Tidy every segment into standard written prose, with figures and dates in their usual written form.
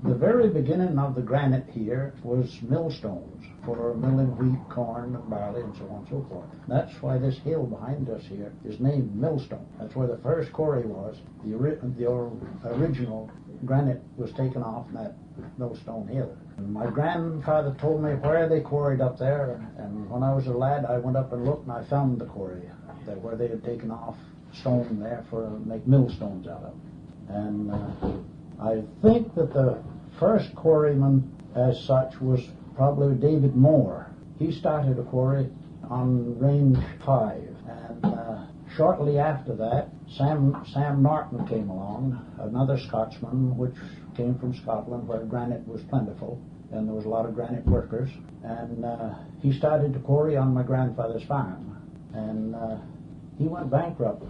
The very beginning of the granite here was millstones for milling wheat, corn, and barley, and so on and so forth. That's why this hill behind us here is named Millstone. That's where the first quarry was. The original granite was taken off that Millstone Hill. And my grandfather told me where they quarried up there, and when I was a lad, I went up and looked, and I found the quarry where they had taken off stone there for make millstones out of. And I think that the first quarryman as such was probably David Moore. He started a quarry on Range 5, and shortly after that, Sam Norton came along, another Scotsman, which came from Scotland where granite was plentiful, and there was a lot of granite workers, and he started to quarry on my grandfather's farm, and he went bankrupt,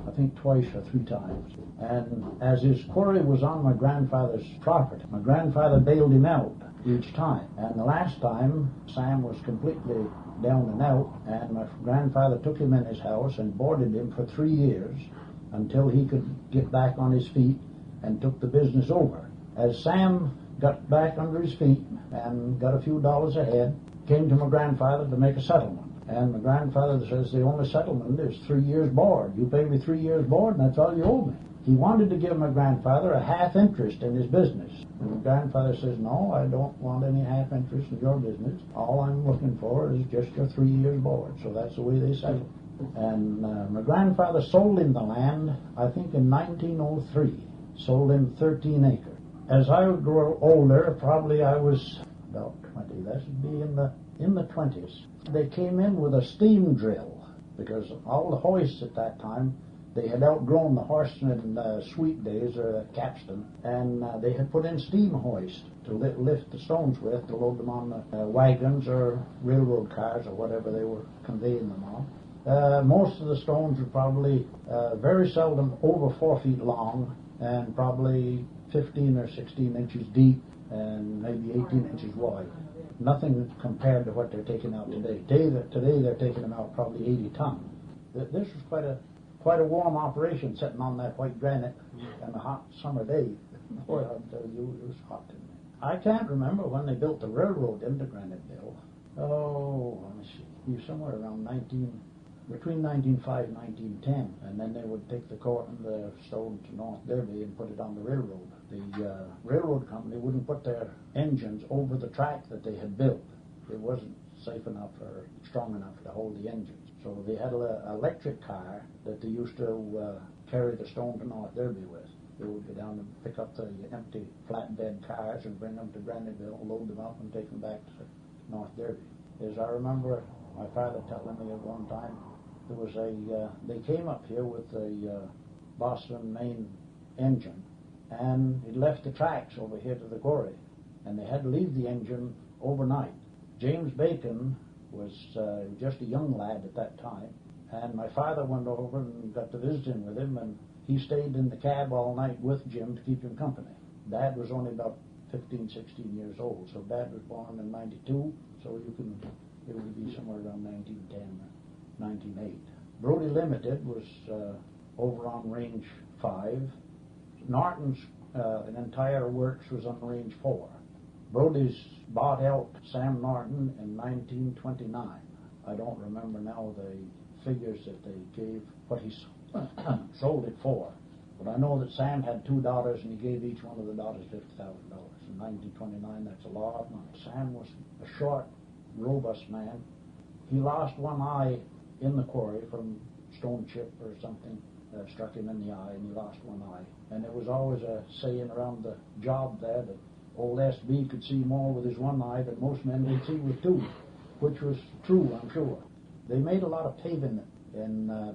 I think twice or three times. And as his quarry was on my grandfather's property, my grandfather bailed him out each time. And the last time, Sam was completely down and out, and my grandfather took him in his house and boarded him for 3 years until he could get back on his feet and took the business over. As Sam got back under his feet and got a few dollars ahead, came to my grandfather to make a settlement. And my grandfather says, the only settlement is 3 years board. You pay me 3 years board, and that's all you owe me. He wanted to give my grandfather a half interest in his business. And my grandfather says, no, I don't want any half interest in your business. All I'm looking for is just your 3 years board. So that's the way they settled. And my grandfather sold him the land, I think in 1903. Sold him 13 acres. As I would grow older, probably I was about 20. That should be in the 20s. They came in with a steam drill because all the hoists at that time, they had outgrown the Horson and Sweet days, or Capstan, and they had put in steam hoists to lift the stones with, to load them on the wagons or railroad cars or whatever they were conveying them on. Most of the stones were probably very seldom over 4 feet long and probably 15 or 16 inches deep and maybe 18 inches wide. Nothing compared to what they're taking out today. Today they're taking them out probably 80 tons. This was quite a warm operation, sitting on that white granite on a hot summer day. Boy, I'll tell you, it was hot in there. I can't remember when they built the railroad into Graniteville. Oh, let me see. It was somewhere around between 1905 and 1910, and then they would take the stone to North Derby and put it on the railroad. The railroad company wouldn't put their engines over the track that they had built. It wasn't safe enough or strong enough to hold the engines. So they had an electric car that they used to carry the stone to North Derby with. They would go down and pick up the empty flatbed cars and bring them to Graniteville, load them up, and take them back to North Derby. As I remember my father telling me at one time, there was they came up here with a Boston main engine, and it left the tracks over here to the quarry, and they had to leave the engine overnight. James Bacon was just a young lad at that time, and my father went over and got to visit him with him, and he stayed in the cab all night with Jim to keep him company. Dad was only about 15, 16 years old, so Dad was born in 92, so it would be somewhere around 1910 or 1908. Brody Limited was over on Range 5. Norton's entire works was on Range 4. Brody's bought out Sam Norton in 1929. I don't remember now the figures that they gave, what he sold it for. But I know that Sam had 2 daughters, and he gave each one of the daughters $50,000. In 1929, that's a lot of money. Sam was a short, robust man. He lost one eye in the quarry from stone chip or something. Struck him in the eye, and he lost one eye. And there was always a saying around the job there that old S.B. could see more with his one eye than most men would see with two, which was true, I'm sure. They made a lot of paving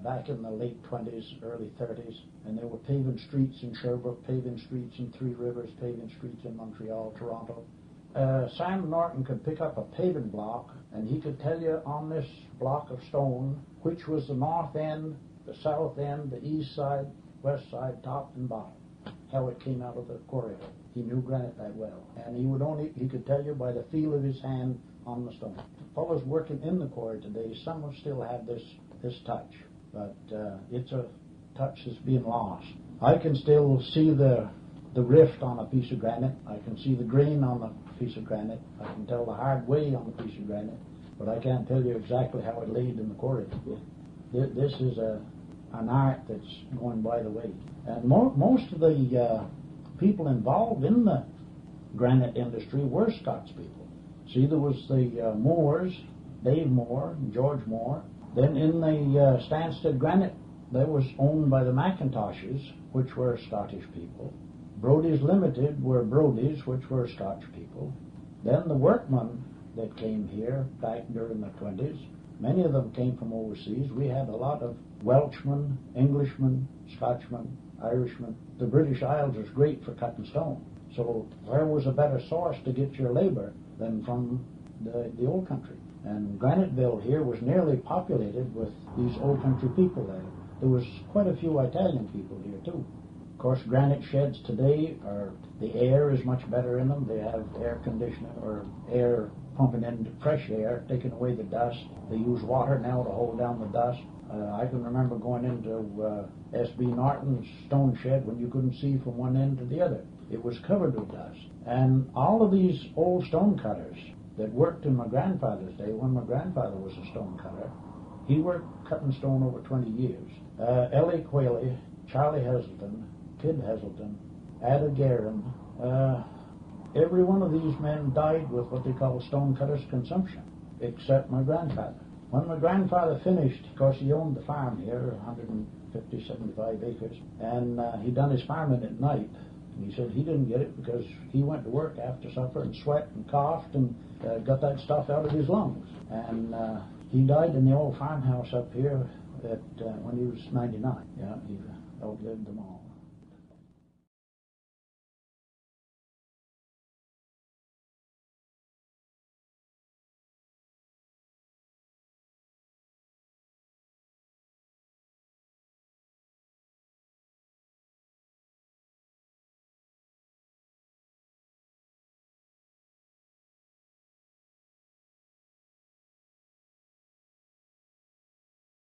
back in the late 20s, early 30s, and they were paving streets in Sherbrooke, paving streets in Three Rivers, paving streets in Montreal, Toronto. Sam Norton could pick up a paving block, and he could tell you on this block of stone which was the north end, the south end, the east side, west side, top and bottom, how it came out of the quarry. He knew granite that well, and he could tell you by the feel of his hand on the stone. Fellows working in the quarry today, some will still have this touch, but it's a touch that's being lost. I can still see the the rift on a piece of granite. I can see the grain on a piece of granite. I can tell the hard way on a piece of granite, but I can't tell you exactly how it laid in the quarry. This is an art that's going by the way. And most of the people involved in the granite industry were Scots people. See, there was the Moores, Dave Moore, George Moore. Then in the Stansted Granite, that was owned by the Macintoshes, which were Scottish people. Brodie's Limited were Brodies, which were Scotch people. Then the workmen that came here back during the 20s, many of them came from overseas. We had a lot of Welshmen, Englishmen, Scotchmen, Irishmen. The British Isles was great for cutting stone. So where was a better source to get your labor than from the old country? And Graniteville here was nearly populated with these old country people there. There was quite a few Italian people here too. Of course, granite sheds today the air is much better in them. They have air conditioning or air pumping in fresh air, taking away the dust. They use water now to hold down the dust. I can remember going into S.B. Norton's stone shed when you couldn't see from one end to the other. It was covered with dust. And all of these old stone cutters that worked in my grandfather's day, when my grandfather was a stone cutter, he worked cutting stone over 20 years. Ellie Quayle, Charlie Heselton, Kid Heselton, Ada Guerin, every one of these men died with what they call stone cutter's consumption, except my grandfather. When my grandfather finished, of course he owned the farm here, 150, 75 acres, and he done his farming at night. And he said he didn't get it because he went to work after supper and sweat and coughed and got that stuff out of his lungs. And he died in the old farmhouse up here when he was 99. Yeah, he outlived them all.